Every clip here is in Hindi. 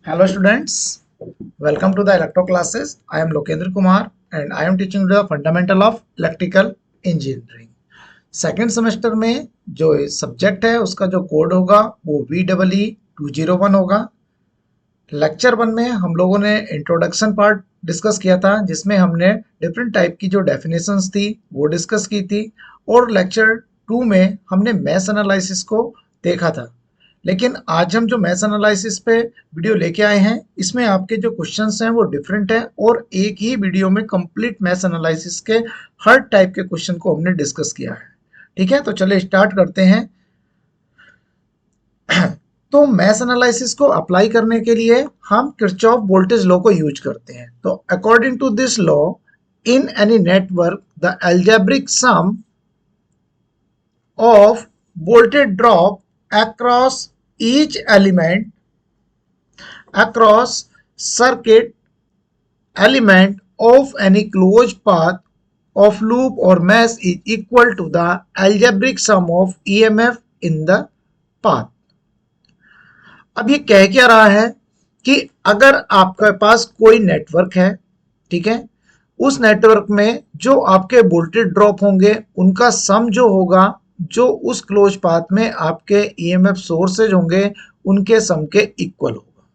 Hello students, welcome to the electro classes. I am Lokendra Kumar and I am teaching the fundamental of electrical engineering. Second semester में जो सब्जेक्ट है उसका जो कोड होगा वो VEE201 होगा। लेक्चर 1 में हम लोगों ने इंट्रोडक्शन पार्ट डिस्कस किया था जिसमें हमने डिफरेंट टाइप की जो डेफिनेशंस थी वो डिस्कस की थी और लेक्चर 2 में हमने मैश एनालिसिस को देखा था। लेकिन आज हम जो मैश एनालिसिस पे वीडियो लेके आए हैं इसमें आपके जो क्वेश्चंस हैं वो डिफरेंट हैं और एक ही वीडियो में कंप्लीट मैश एनालिसिस के हर टाइप के क्वेश्चन को हमने डिस्कस किया है। ठीक है, तो चलिए स्टार्ट करते हैं। तो मैश एनालिसिस को अप्लाई करने के लिए हम किरचॉफ वोल्टेज लॉ को यूज करते हैं। तो according to this law, in any network the algebraic sum of voltage drop across each element across circuit element of any closed path of loop or mesh is equal to the algebraic sum of EMF in the path। अब ये कह क्या रहा है कि अगर आपके पास कोई नेटवर्क है, ठीक है, उस नेटवर्क में जो आपके वोल्टेज ड्रॉप होंगे उनका सम जो होगा जो उस क्लोज पाथ में आपके ईएमएफ सोर्सेज होंगे उनके सम के इक्वल होगा।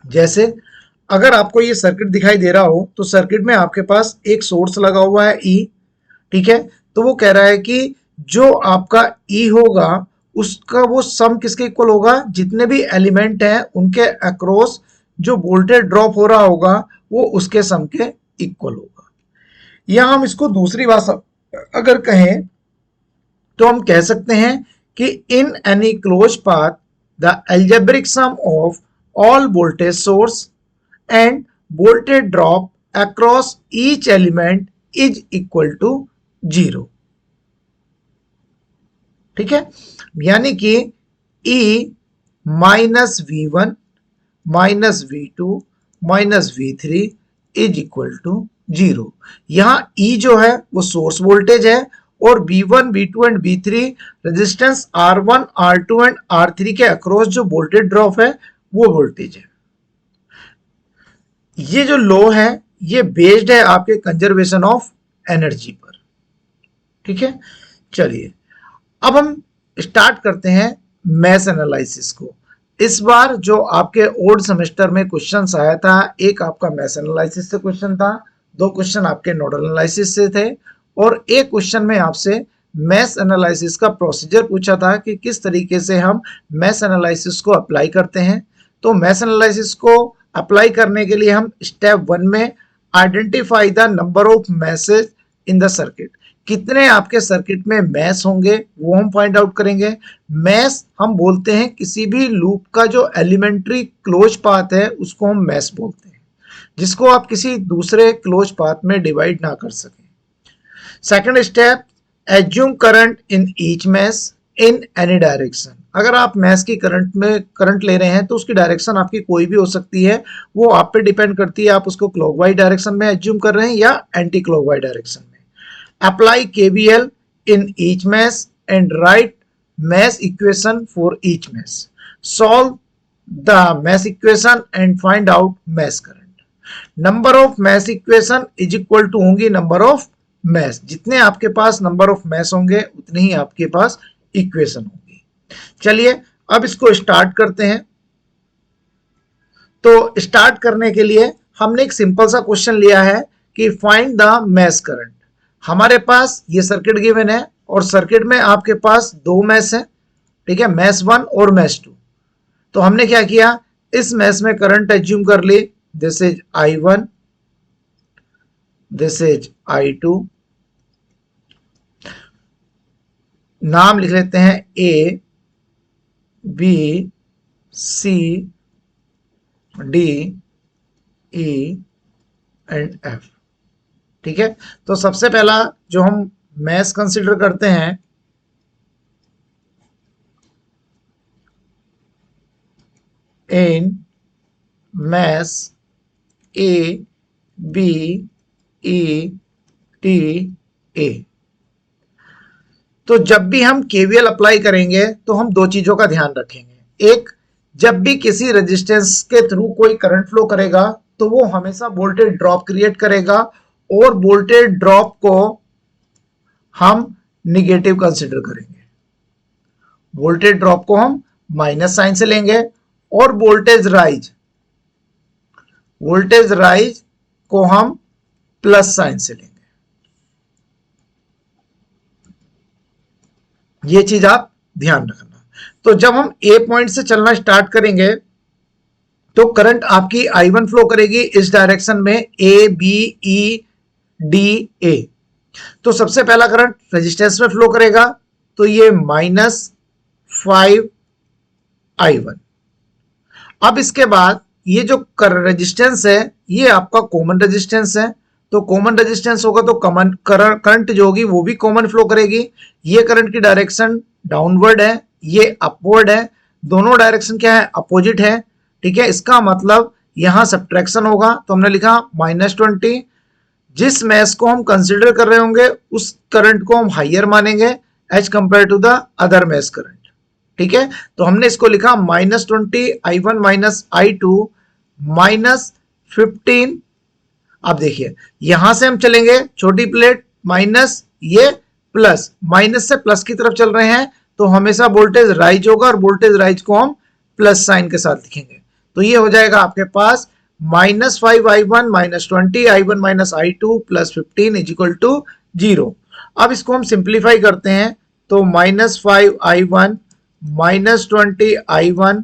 जैसे अगर आपको ये सर्किट दिखाई दे रहा हो तो सर्किट में आपके पास एक सोर्स लगा हुआ है ई, ठीक है, तो वो कह रहा है कि जो आपका ई होगा उसका वो सम किसके इक्वल होगा, जितने भी एलिमेंट हैं उनके अक्रॉस जो वोल्टेज ड्रॉप हो रहा होगा वो उसके सम के इक्वल होगा। या हम इसको दूसरी भाषा अगर कहें तो हम कह सकते हैं कि in any close path the algebraic sum of all voltage source and voltage drop across each element is equal to 0। ठीक है, यानी कि E minus V1 minus V2 minus V3 is equal to 0। यहां E जो है वो सोर्स वोल्टेज है और V1, V2 and V3 resistance R1, R2 and R3 के अक्रॉस जो वोल्टेज ड्रॉप है वो वोल्टेज है। ये जो लॉ है ये बेस्ड है आपके कंजर्वेशन ऑफ एनर्जी पर। ठीक है, चलिए अब हम स्टार्ट करते हैं मैश एनालिसिस को। इस बार जो आपके ओल्ड सेमेस्टर में क्वेश्चन आया था, एक आपका मैश एनालिसिस से क्वेश्चन था, 2 क्वेश्चन आपके नोडल एनालिसिस से थे और एक क्वेश्चन में आपसे मैश एनालिसिस का प्रोसीजर पूछा था कि किस तरीके से हम मैश एनालिसिस को अप्लाई करते हैं। तो मैश एनालिसिस को अप्लाई करने के लिए हम स्टेप 1 में identify the number of message in the circuit, कितने आपके सर्किट में मैश होंगे वो हम फाइंड आउट करेंगे। मैश हम बोलते हैं किसी भी लूप का जो एलिमेंट्री क्लोज पाथ है उसको हम मैश बोलते हैं, जिसको आप किसी दूसरे क्लोज पाथ में डिवाइड ना कर सकें। Second step, assume current in each mesh in any direction. अगर आप मैश की करंट ले रहे हैं तो उसकी डायरेक्शन आपकी कोई भी हो सकती है, वो आप पे डिपेंड करती है आप उसको क्लॉकवाइज डायरेक्शन में एज्यूम कर रहे हैं या एंटी क्लॉकवाइज डायरेक्शन में। Apply KVL in each mesh and write mesh equation for each mesh. Solve the mesh equation and find out mesh current. Number of mesh equation is equal to होंगी नंबर ऑफ मैश, जितने आपके पास नंबर ऑफ मैश होंगे उतनी ही आपके पास इक्वेशन होगी। चलिए अब इसको स्टार्ट करते हैं। तो स्टार्ट करने के लिए हमने एक सिंपल सा क्वेश्चन लिया है कि फाइंड द मैश करंट। हमारे पास ये सर्किट गिवन है और सर्किट में आपके पास 2 मैश है, ठीक है, मैश 1 और मैश 2। तो हमने क्या किया, इस मैश में करंट एज्यूम कर ली, this is I1, this is I2, नाम लिख लेते हैं A, B, C, D, E and F। ठीक है, तो सबसे पहला जो हम मैश कंसीडर करते हैं इन mesh A, B, E, T, A। तो जब भी हम केवीएल अप्लाई करेंगे तो हम 2 चीजों का ध्यान रखेंगे। एक, जब भी किसी रेजिस्टेंस के थ्रू कोई करंट फ्लो करेगा तो वो हमेशा वोल्टेज ड्रॉप क्रिएट करेगा, और वोल्टेज ड्रॉप को हम निगेटिव कंसिडर करेंगे, वोल्टेज ड्रॉप को हम माइनस साइन से लेंगे, और वोल्टेज राइज को हम प्लस साइन से लेंगे। ये चीज आप ध्यान रखना। तो जब हम ए पॉइंट से चलना स्टार्ट करेंगे तो करंट आपकी I1 फ्लो करेगी इस डायरेक्शन में, ए बी ई डी ए। तो सबसे पहला करंट रेजिस्टेंस में फ्लो करेगा, तो ये -5I1। अब इसके बाद ये जो रेजिस्टेंस है ये आपका कॉमन रेजिस्टेंस है, तो कॉमन रेजिस्टेंस होगा तो कॉमन करंट जो होगी वो भी कॉमन फ्लो करेगी। ये करंट की डायरेक्शन डाउनवर्ड है, ये अपवर्ड है, दोनों डायरेक्शन क्या है, अपोजिट है। ठीक है, इसका मतलब यहां सब्ट्रैक्शन होगा, तो हमने लिखा -20। जिस मैश को हम कंसिडर कर रहे होंगे उस करंट को हम हाइयर मानेंगे as compare to the other mesh current. ठीक है, तो हमने इसको लिखा -20I1 -I2 -15। अब देखिए यहां से हम चलेंगे छोटी प्लेट माइनस, ये प्लस, माइनस से प्लस की तरफ चल रहे हैं तो हमेशा वोल्टेज राइज होगा, और वोल्टेज राइज को हम प्लस साइन के साथ लिखेंगे। तो ये हो जाएगा आपके पास -5I1 -20I1 -I2 +15 = 0। अब इसको हम सिंप्लीफाई करते हैं तो -5I1 -20I1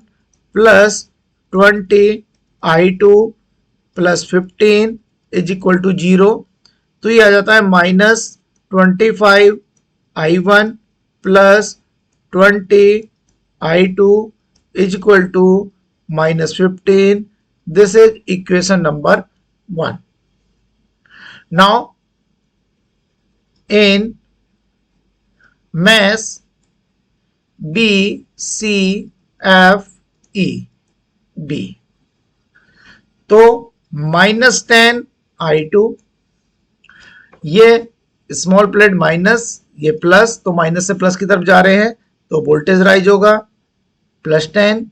+20I2 +15 = 0। तो ये आ जाता है -25I1 +20I2 = -15। This is equation number 1. Now in mesh B C F E B, तो -10I2, ये स्मॉल प्लेट माइनस, ये प्लस, तो माइनस से प्लस की तरफ जा रहे हैं तो वोल्टेज राइज होगा, +10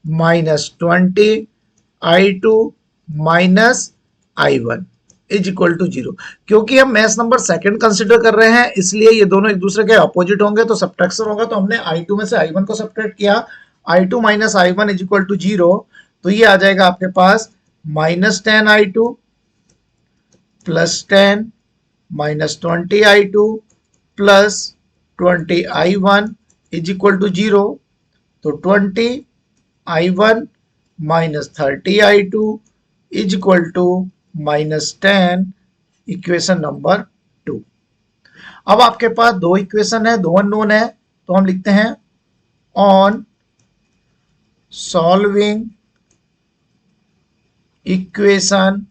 -20I2 -I1 = 0। क्योंकि हम मैश नंबर सेकंड कंसिडर कर रहे हैं इसलिए ये दोनों एक दूसरे के अपोजिट होंगे, तो सब्ट्रैक्शन होगा, तो हमने I2 में से I1 को सब्ट्रैक्ट किया, I2 -I1 = 0। तो ये आ जाएगा आपके पास -10I2 +10 -20I2 +20I1 = 0। तो 20I1 -30I2 = -10, इक्वेशन नंबर 2। अब आपके पास दो इक्वेशन है, दो अननोन है, तो हम लिखते हैं ऑन सॉल्विंग इक्वेशन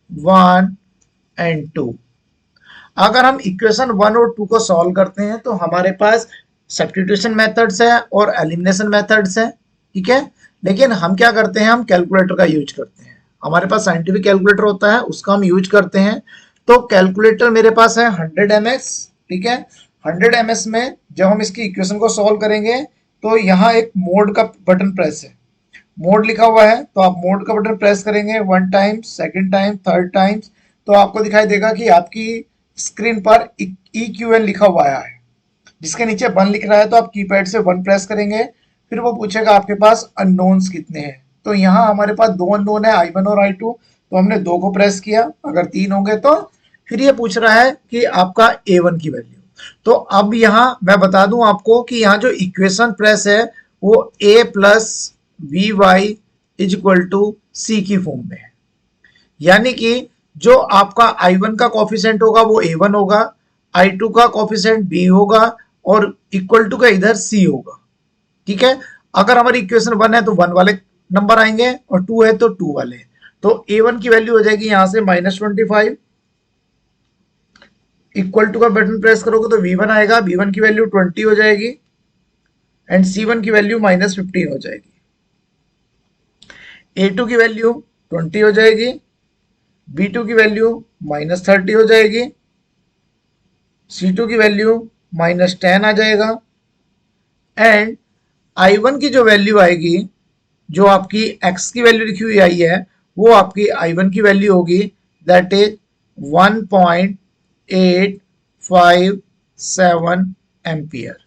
1 एंड 2। अगर हम इक्वेशन 1 और 2 को सॉल्व करते हैं तो हमारे पास सब्स्टिट्यूशन मेथड्स है और एलिमिनेशन मेथड्स है। ठीक है, लेकिन हम क्या करते हैं, हम कैलकुलेटर का यूज करते हैं। हमारे पास साइंटिफिक कैलकुलेटर होता है, उसका हम यूज करते हैं। तो कैलकुलेटर मेरे पास है 100 ms। ठीक है, 100 ms में जब हम इसकी इक्वेशन को सॉल्व करेंगे तो यहाँ एक मोड का बटन प्रेस है, मोड लिखा हुआ है, तो आप मोड का बटन प्रेस करेंगे 1 time, second time, third times, तो आपको दिखाई देगा कि आपकी स्क्रीन पर EQN लिखा हुआ है, जिसके नीचे 1 लिख रहा है, तो आप कीपैड से 1 प्रेस करेंगे, फिर वो पूछेगा आपके पास अननोन्स कितने हैं। तो यहाँ हमारे पास 2 अननोन है, I1 और I2, तो हमने 2 को प्रेस किया, अगर 3 होंगे तो फिर ये पूछ रहा है कि आपका A1 की वैल्यू। तो अब यहाँ मैं बता दूं आपको कि यहाँ जो इक्वेशन प्रेस है वो A + VY = C की फॉर्म में है, यानी कि जो आपका I1 का कोफिशिएंट होगा वो A1 होगा, I2 का कोफिशिएंट B होगा, और इक्वल टू का इधर C होगा। ठीक है, अगर हमारी इक्वेशन 1 है तो 1 वाले नंबर आएंगे, और 2 है तो 2 वाले। तो A1 की वैल्यू हो जाएगी यहां से -25, इक्वल टू का बटन प्रेस करोगे तो V1 आएगा, V1 की वैल्यू 20 हो जाएगी, एंड C1 की वैल्यू -15 हो जाएगी। A2 की वैल्यू 20 हो जाएगी, B2 की वैल्यू -30 हो जाएगी, C2 की वैल्यू -10 आ जाएगा, एंड I1 की जो वैल्यू आएगी जो आपकी x की वैल्यू लिखी हुई आई है वो आपकी I1 की वैल्यू होगी, that is 1.857 ampere.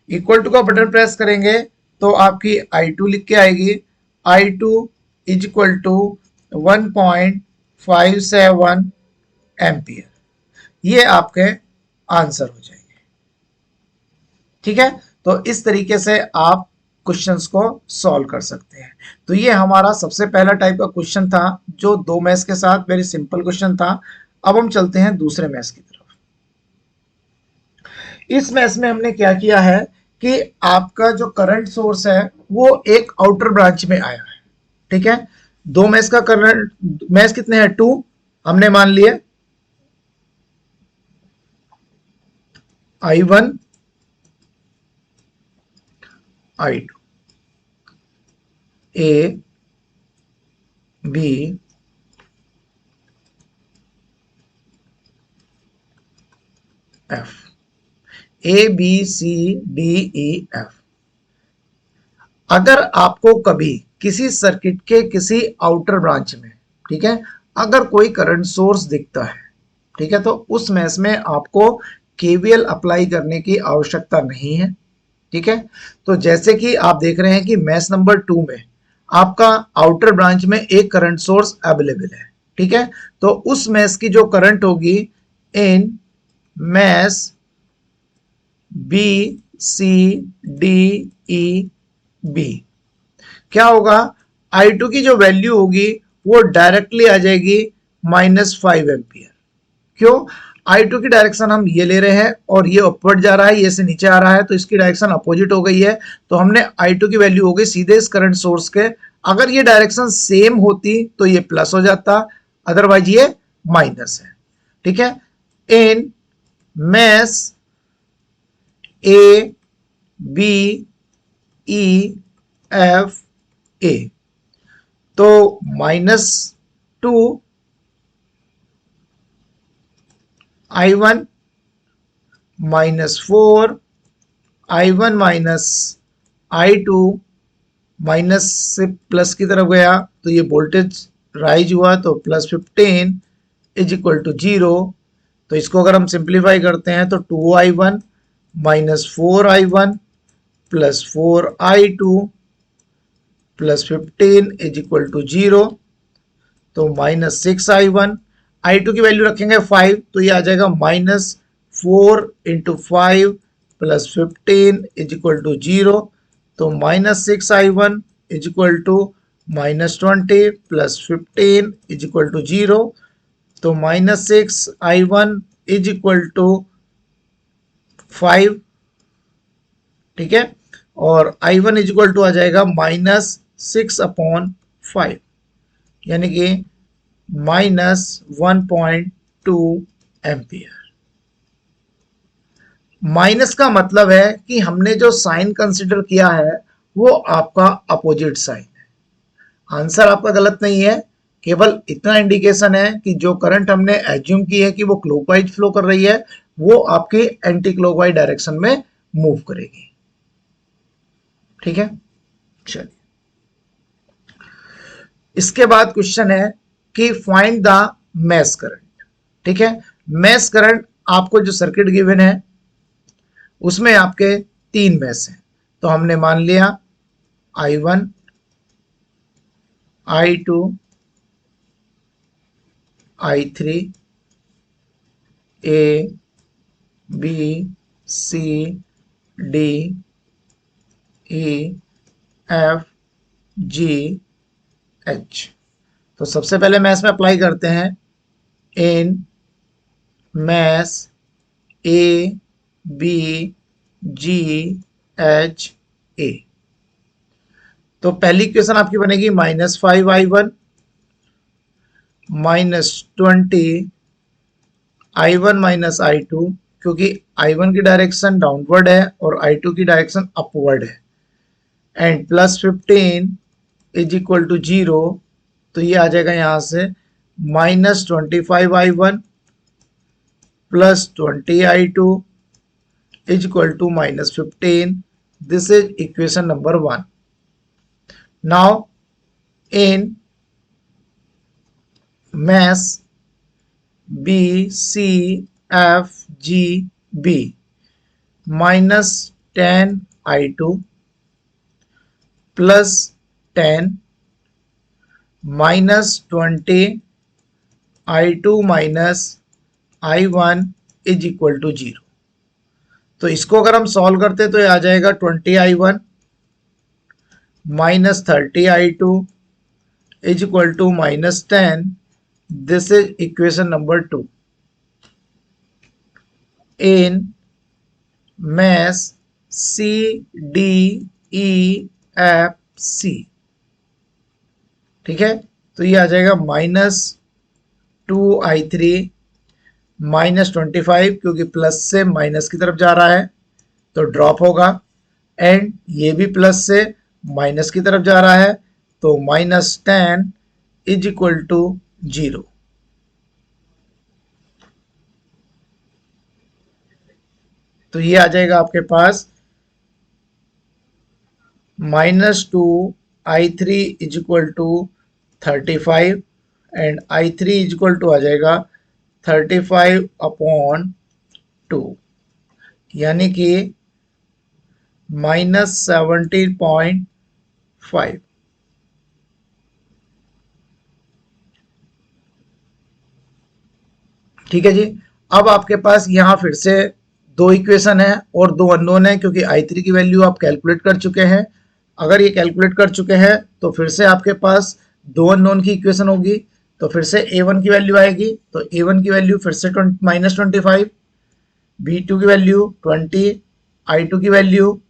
Equal to का बटन प्रेस करेंगे तो आपकी I2 लिख के आएगी, I2 is equal to 1.57 ampere. ये आपके आंसर हो जाएंगे। ठीक है, तो इस तरीके से आप क्वेश्चंस को सॉल्व कर सकते हैं। तो ये हमारा सबसे पहला टाइप का क्वेश्चन था जो दो मैथ्स के साथ वेरी सिंपल क्वेश्चन था। अब हम चलते हैं दूसरे मैथ्स की तरफ। इस मैथ्स में हमने क्या किया है कि आपका जो करंट सोर्स है वो एक आउटर ब्रांच में आया है। ठीक है, दो मैथ्स का करंट, मैथ्स कितने हैं, 2 हमने मान लिए, I1 I2, A B F, A B C D E F। अगर आपको कभी किसी सर्किट के किसी आउटर ब्रांच में, ठीक है, अगर कोई करंट सोर्स दिखता है, ठीक है, तो उस मैच में आपको केवीएल अप्लाई करने की आवश्यकता नहीं है। ठीक है, तो जैसे कि आप देख रहे हैं कि मैच नंबर 2 में आपका आउटर ब्रांच में एक करंट सोर्स अवेलेबल है। ठीक है, तो उस मैच की जो करंट होगी in mesh B C D E B, क्या होगा, I2 की जो वैल्यू होगी वो डायरेक्टली आ जाएगी -5 एम्पियर। क्यों, I2 की डायरेक्शन हम ये ले रहे हैं और ये अपवर्ड जा रहा है, ये से नीचे आ रहा है, तो इसकी डायरेक्शन अपोजिट हो गई है। तो हमने I2 की वैल्यू हो गई सीधे इस करंट सोर्स के, अगर ये डायरेक्शन सेम होती तो ये प्लस हो जाता, अदरवाइज ये माइनस है। ठीक है, in mesh A B E F A, तो -2 I1 -4 I1 minus I2 minus से प्लस की तरफ गया तो ये वोल्टेज राइज हुआ, तो +15 इज इक्वल टू 0। तो इसको अगर हम सिंप्लीफाई करते हैं तो 2I1 -4I1 +4I2 +15 is equal to 0, तो -6I1। I2 की वैल्यू रखेंगे 5, तो ये आ जाएगा -4 × 5 +15 इज इक्वल टू 0, तो -6I1 is equal to -20 +15 is equal to 0, तो -6I1 इज इक्वल टू 5। ठीक है, और I1 इज इक्वल टू आ जाएगा -6/5, यानी कि -1.2 एम्पियर। माइनस का मतलब है कि हमने जो साइन कंसिडर किया है वो आपका अपोजिट साइन है। आंसर आपका गलत नहीं है, केवल इतना इंडिकेशन है कि जो करंट हमने एज्यूम की है कि वो क्लॉकवाइज फ्लो कर रही है, वो आपके एंटी क्लॉकवाइज डायरेक्शन में मूव करेगी। ठीक है, चलिए इसके बाद क्वेश्चन है कि फाइंड द मैश करंट। ठीक है, मैश करंट आपको जो सर्किट गिवन है उसमें आपके 3 मैश हैं, तो हमने मान लिया I1 I2 I3 A B C D E F G H। तो सबसे पहले मैश में अप्लाई करते हैं इन mesh A B G H A। तो पहली इक्वेशन आपकी बनेगी -5I1 -20 I1 -I2, क्योंकि I1 की डायरेक्शन डाउनवर्ड है और I2 की डायरेक्शन अपवर्ड है, एंड +15 इज इक्वल टू 0, तो ये आ जाएगा यहाँ से -25I1 +20I2 is equal to -15। This is equation number 1। Now in mesh BCFGB -10I2 +10 -20I2 -I1 is equal to 0। तो इसको अगर हम सॉल्व करते तो ये आ जाएगा 20I1 -30I2 is equal to -10। This is equation number 2 in mesh CDEFC। ठीक है, तो ये आ जाएगा -2I3 -25, क्योंकि प्लस से माइनस की तरफ जा रहा है तो ड्रॉप होगा, एंड ये भी प्लस से माइनस की तरफ जा रहा है तो -10 इज इक्वल टू 0। तो ये आ जाएगा आपके पास -2I3 is equal to 35 and I3 is equal to आ जाएगा 35/2, यानी कि -17.5। ठीक है जी। अब आपके पास यहाँ फिर से दो इक्वेशन है और दो अननोन है, क्योंकि I3 की वैल्यू आप कैलकुलेट कर चुके हैं। अगर ये कैलकुलेट कर चुके हैं तो फिर से आपके पास दो अननोन की इक्वेशन होगी, तो फिर से A1 की वैल्यू आएगी, तो A1 की वैल्यू फिर से -25, B2 की वैल्यू 20, I2 की वैल्यू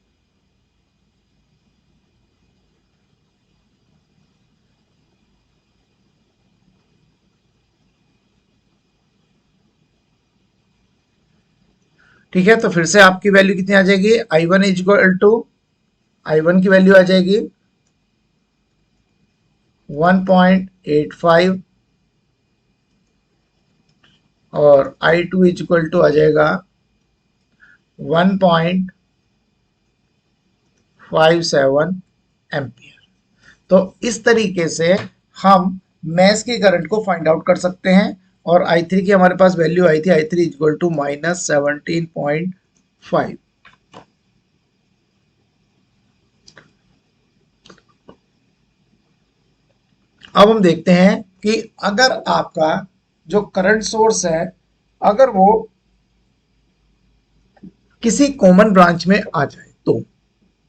ठीक है, तो फिर से आपकी वैल्यू कितनी आ जाएगी, I1 is equal to I1 की वैल्यू आ जाएगी 1.85 और I2 इज इक्वल टू आ जाएगा 1.57 एम्पियर। तो इस तरीके से हम मैश के करंट को फाइंड आउट कर सकते हैं, और I3 की हमारे पास वैल्यू आई थी I3 इज इक्वल टू -17.5। अब हम देखते हैं कि अगर आपका जो करंट सोर्स है अगर वो किसी कॉमन ब्रांच में आ जाए तो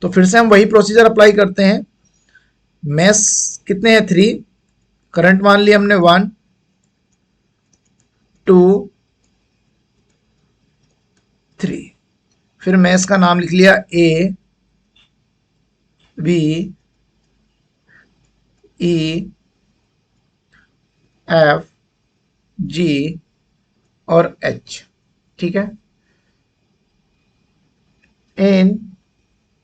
फिर से हम वही प्रोसीजर अप्लाई करते हैं। मैश कितने हैं, 3, करंट मान लिया हमने 1 2 3, फिर मैश का नाम लिख लिया A B E F G और H। ठीक है, in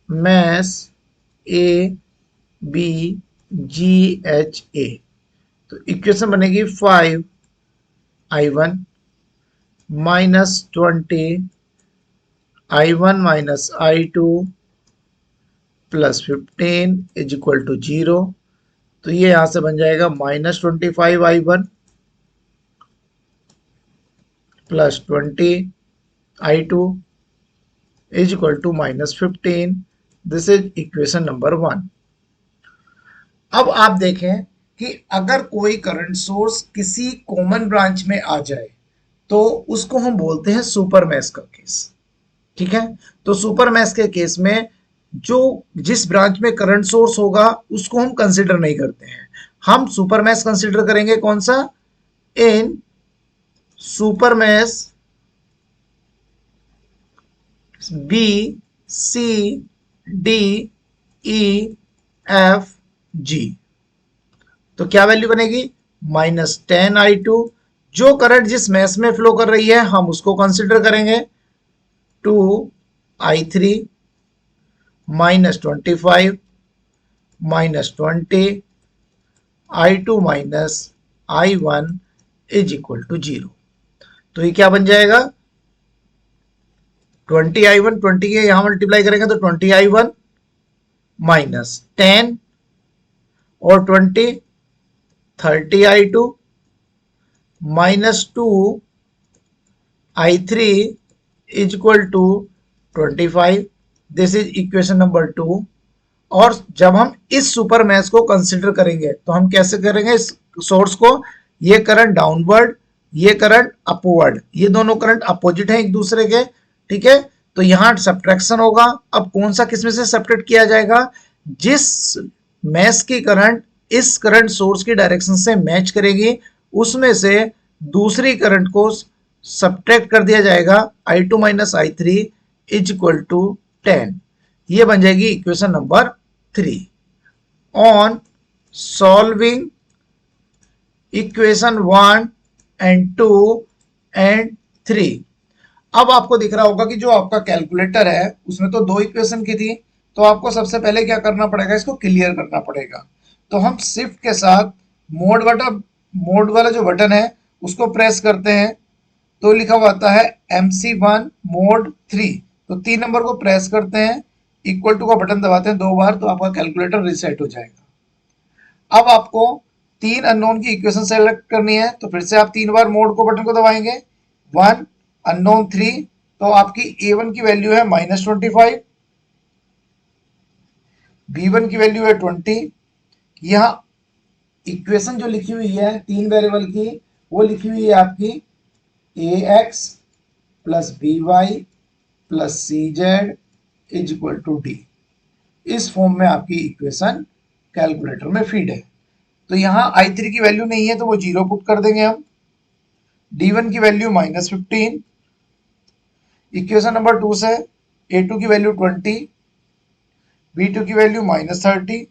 mesh A B G H A, तो इक्वेशन बनेगी 5I1 -20 I1 -I2 +15 is equal to 0। तो ये यहां से बन जाएगा -25I1 +20 I2 is equal to -15। This is equation number 1। अब आप देखें कि अगर कोई करंट सोर्स किसी कॉमन ब्रांच में आ जाए तो उसको हम बोलते हैं सुपर मैश का केस। ठीक है, तो सुपर मैश के केस में जो जिस ब्रांच में करंट सोर्स होगा उसको हम कंसिडर नहीं करते हैं, हम सुपर मैश कंसिडर करेंगे कौन सा, in super mesh B C D E F G। तो क्या वैल्यू बनेगी, -10I2, जो करंट जिस मैश में फ्लो कर रही है हम उसको कंसिडर करेंगे, 2I3 -25 -20 I2 -I1 is equal to 0। तो ये क्या बन जाएगा, 20I1 20 के यहां मल्टीप्लाई करेंगे तो 20I1 -10 और 20 30i2 -2i3 is equal to 25। This is equation number 2। और जब हम इस सुपर मैश को कंसिडर करेंगे तो हम कैसे करेंगे इस सोर्स को, ये करंट डाउनवर्ड, ये करंट अपवर्ड, ये दोनों करंट अपोजिट है एक दूसरे के, ठीक है। तो यहां सब्ट्रैक्शन होगा। अब कौन सा किसमें से सब्ट्रैक्ट किया जाएगा, जिस मैश की करंट इस करंट सोर्स की डायरेक्शन से मैच करेगी उसमें से दूसरी करंट को सब्ट्रैक्ट कर दिया जाएगा। i2 minus i3 is equal to 10। ये बन जाएगी equation number 3। On solving equation 1 and 2 and 3। अब आपको दिख रहा होगा कि जो आपका कैलकुलेटर है उसमें तो 2 इक्वेशन की थी, तो आपको सबसे पहले क्या करना पड़ेगा, इसको क्लियर करना पड़ेगा। तो हम शिफ्ट के साथ मोड वाला जो बटन है उसको प्रेस करते हैं, तो लिखा हुआ आता है MC1 मोड 3। तो 3 नंबर को प्रेस करते हैं, इक्वल टू का बटन दबाते हैं 2 बार, तो आपका कैलकुलेटर रिसेट हो जाएगा। अब आपको 3 अननोन की इक्वेशन सेलेक्ट करनी है, तो फिर से आप 3 बार मोड को बटन को दबाएंगे। 1 अननोन 3, तो आपकी A1 की वैल्यू है -25, B1 की वैल्यू है 20। यहाँ इक्वेशन जो लिखी हुई है 3 वेरिएबल की, वो लिखी हुई है आपकी AX plus BY plus CZ is equal to D। इस फॉर्म में आपकी इक्वेशन कैलकुलेटर में फीड है। तो यहाँ I3 की वैल्यू नहीं है तो वो 0 पुट कर देंगे हम। D1 की वैल्यू -15। इक्वेशन नंबर 2 से A2 की वैल्यू 20, B2 की वैल्यू -30,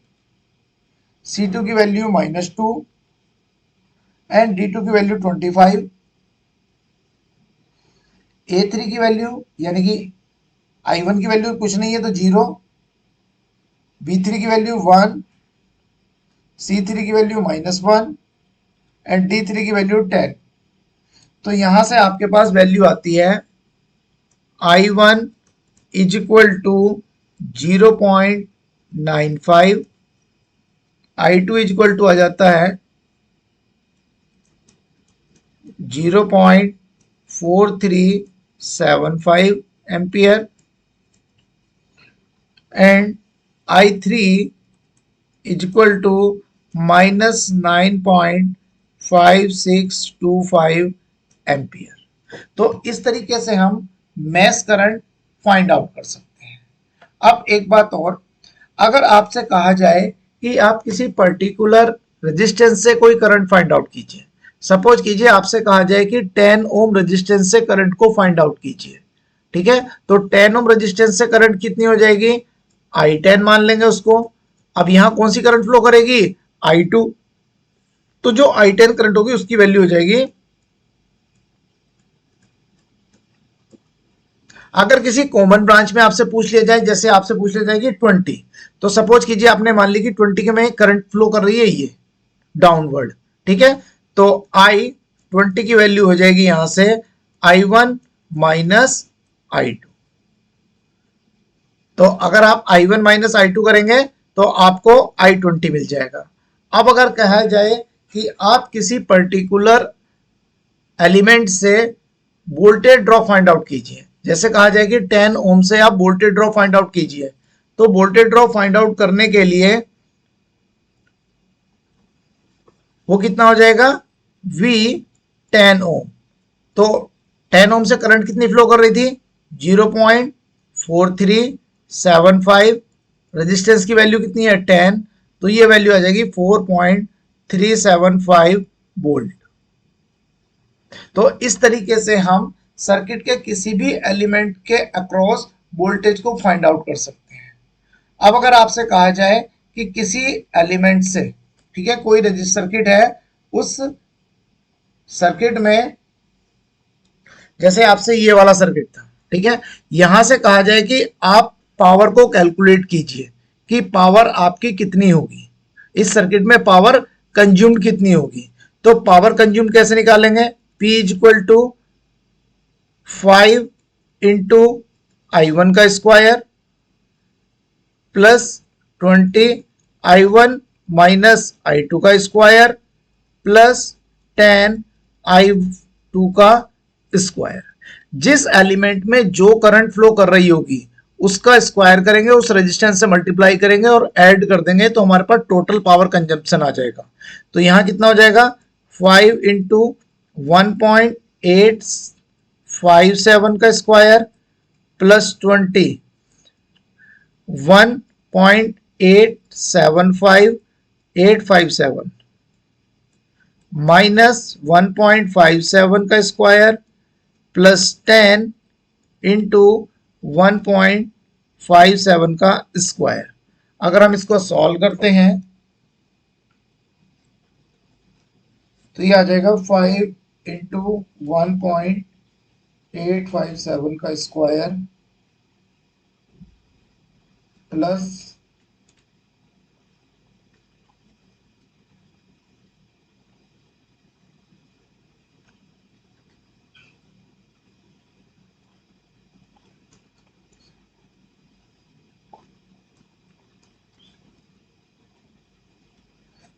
C2 की वैल्यू -2 एंड D2 की वैल्यू 25। A3 की वैल्यू यानी कि I1 की वैल्यू कुछ नहीं है तो 0, B3 की वैल्यू 1, C3 की वैल्यू -1 एंड D3 की वैल्यू 10। तो यहां से आपके पास वैल्यू आती है I1 is equal to 0.95, I2 is equal to आ जाता है 0.4375 ampere and I3 is equal to -9.5625 ampere. तो इस तरीके से हम मैश करंट फाइंड आउट कर सकते हैं। अब एक बात और, अगर आपसे कहा जाए कि आप किसी पर्टिकुलर रेजिस्टेंस से कोई करंट फाइंड आउट कीजिए, सपोज कीजिए आपसे कहा जाए कि 10 ओम रेजिस्टेंस से करंट को फाइंड आउट कीजिए, ठीक है। तो 10 ओम रेजिस्टेंस से करंट कितनी हो जाएगी, I10 मान लेंगे उसको। अब यहां कौन सी करंट फ्लो करेगी, I2। तो जो I10 करंट होगी उसकी वैल्यू हो जाएगी, अगर किसी कॉमन ब्रांच में आपसे पूछ लिया जाए, जैसे आपसे पूछ लिया जाए कि 20, तो सपोज कीजिए आपने मान ली कि 20 के में करंट फ्लो कर रही है ये डाउनवर्ड, ठीक है। तो I20 की वैल्यू हो जाएगी यहां से I1 माइनस I2। तो अगर आप I1 माइनस I2 करेंगे तो आपको I20 मिल जाएगा। अब अगर कहा जाए कि आप किसी पर्टिकुलर एलिमेंट से वोल्टेज ड्रॉप फाइंड आउट कीजिए, जैसे कहा जाए कि 10 ओम से आप वोल्टेज ड्रॉप फाइंड आउट कीजिए, तो वोल्टेज ड्रॉप फाइंड आउट करने के लिए वो कितना हो जाएगा, V 10 ओम। तो 10 ओम से करंट कितनी फ्लो कर रही थी, 0.4375। रेजिस्टेंस की वैल्यू कितनी है 10, तो ये वैल्यू आ जाएगी 4.375 वोल्ट। तो इस तरीके से हम सर्किट के किसी भी एलिमेंट के अक्रॉस वोल्टेज को फाइंड आउट कर सकते हैं। अब अगर आपसे कहा जाए कि किसी एलिमेंट से, ठीक है, कोई रजिस्टर सर्किट है, उस सर्किट में जैसे आपसे ये वाला सर्किट था, ठीक है, यहां से कहा जाए कि आप पावर को कैलकुलेट कीजिए कि पावर आपकी कितनी होगी, इस सर्किट में पावर कंज्यूम्ड कितनी होगी। तो पावर कंज्यूम्ड कैसे निकालेंगे, P is equal to 5 into I1 का square plus 20 I1 minus I2 का स्क्वायर प्लस 10 I2 का स्क्वायर। जिस एलिमेंट में जो करंट फ्लो कर रही होगी उसका स्क्वायर करेंगे, उस रेजिस्टेंस से मल्टीप्लाई करेंगे और ऐड कर देंगे तो हमारे पास टोटल पावर कंजम्पशन आ जाएगा। तो यहां कितना हो जाएगा 5 इंटू 1.857 का स्क्वायर प्लस 20 1.875857 माइनस 1.57 का स्क्वायर प्लस 10 इंटू 1.57 का स्क्वायर। अगर हम इसको सॉल्व करते हैं तो ये आ जाएगा 5 इंटू 1.857 का स्क्वायर प्लस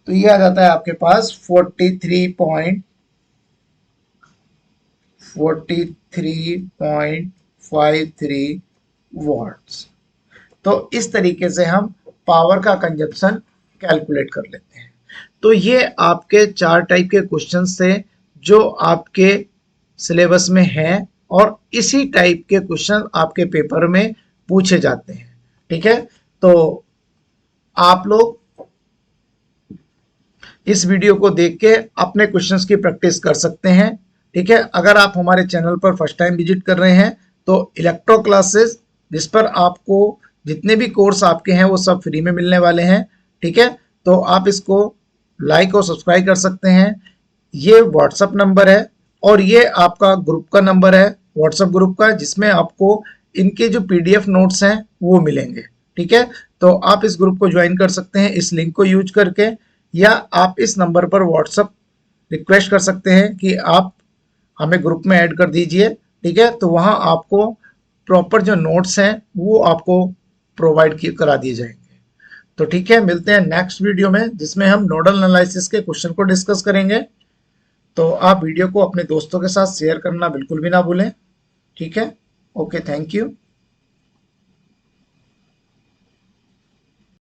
तो ये आ जाता है आपके पास 43.53 वॉट्स। तो इस तरीके से हम पावर का कंजप्शन कैलकुलेट कर लेते हैं। तो ये आपके 4 टाइप के क्वेश्चंस थे जो आपके सिलेबस में हैं और इसी टाइप के क्वेश्चन आपके पेपर में पूछे जाते हैं। ठीक है, तो आप लोग इस वीडियो को देख के अपने क्वेश्चंस की प्रैक्टिस कर सकते हैं। ठीक है, अगर आप हमारे चैनल पर फर्स्ट टाइम विजिट कर रहे हैं तो इलेक्ट्रो क्लासेस, जिस पर आपको जितने भी कोर्स आपके हैं वो सब फ्री में मिलने वाले हैं। ठीक है, तो आप इसको लाइक और सब्सक्राइब कर सकते हैं। ये व्हाट्सअप नंबर है और ये आपका ग्रुप का नंबर है, व्हाट्सअप ग्रुप का, जिसमें आपको इनके जो PDF नोट्स हैं वो मिलेंगे। ठीक है, तो आप इस ग्रुप को ज्वाइन कर सकते हैं इस लिंक को यूज करके, या आप इस नंबर पर व्हाट्सअप रिक्वेस्ट कर सकते हैं कि आप हमें ग्रुप में ऐड कर दीजिए। ठीक है, तो वहां आपको प्रॉपर जो नोट्स हैं वो आपको प्रोवाइड करा दिए जाएंगे। तो ठीक है, मिलते हैं नेक्स्ट वीडियो में जिसमें हम नोडल एनालिसिस के क्वेश्चन को डिस्कस करेंगे। तो आप वीडियो को अपने दोस्तों के साथ शेयर करना बिल्कुल भी ना भूलें। ठीक है, ओके, थैंक यू।